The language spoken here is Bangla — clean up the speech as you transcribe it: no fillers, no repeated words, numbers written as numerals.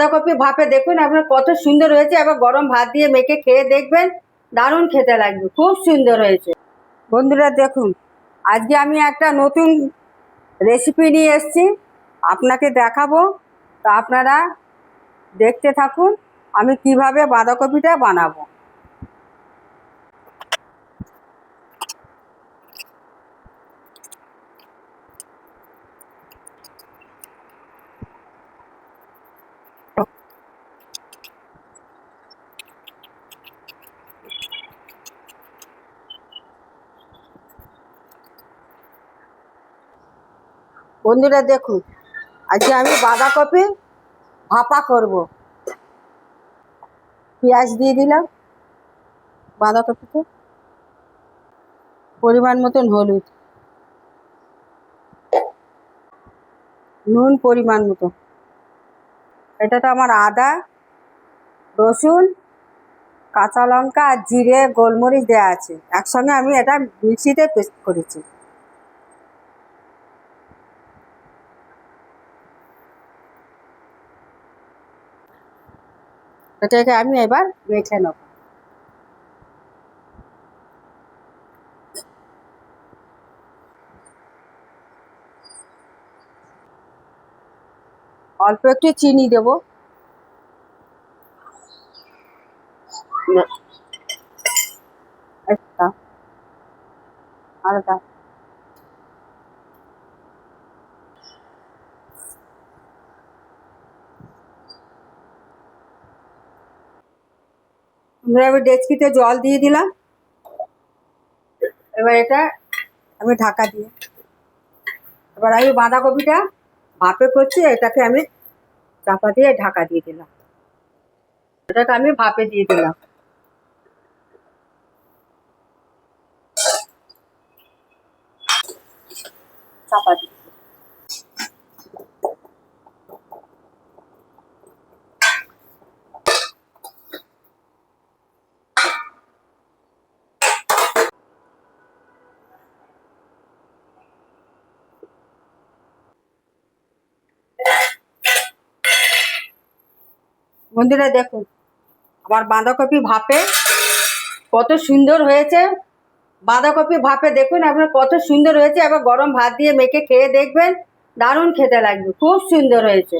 বাঁধাকপি ভাপে দেখুন আপনার কত সুন্দর হয়েছে। এবার গরম ভাত দিয়ে মেখে খেয়ে দেখবেন, দারুণ খেতে লাগবে, খুব সুন্দর হয়েছে। বন্ধুরা দেখুন, আজকে আমি একটা নতুন রেসিপি নিয়ে এসেছি, আপনাকে দেখাবো। তো আপনারা দেখতে থাকুন আমি কিভাবে বাঁধাকপিটা বানাবো। বন্ধুরা দেখুন, আজকে আমি বাঁধাকপি ভাপা করব। পেঁয়াজ দিয়ে দিলাম, বাঁধাকপিতে পরিমাণ মতন হলুদ, নুন পরিমাণ মতো। এটাতে আমার আদা, রসুন, কাঁচা লঙ্কা আর জিরে গোলমরিচ দেওয়া আছে। একসঙ্গে আমি এটা মিক্সিতে পেস্ট করেছি। এটাকে আমি এবার মেখে নেব। অল্প একটু চিনি দেব। আলাদা আমি ডেচকিতে জল দিয়ে দিলাম। এবার এটা আমি ঢাকা দিয়ে, এবার আমি বাঁধাকপিটা ভাপে করছি, এটাকে আমি চাপা দিয়ে ঢাকা দিয়ে দিলাম। এটাকে আমি ভাপে দিয়ে দিলাম। চাপা দিয়ে বন্ধুরা দেখুন, আমার বাঁধাকপি ভাপে কত সুন্দর হয়েছে। বাঁধাকপি ভাপে দেখুন আপনার কত সুন্দর হয়েছে। এবার গরম ভাত দিয়ে মেখে খেয়ে দেখবেন, দারুণ খেতে লাগবে, খুব সুন্দর হয়েছে।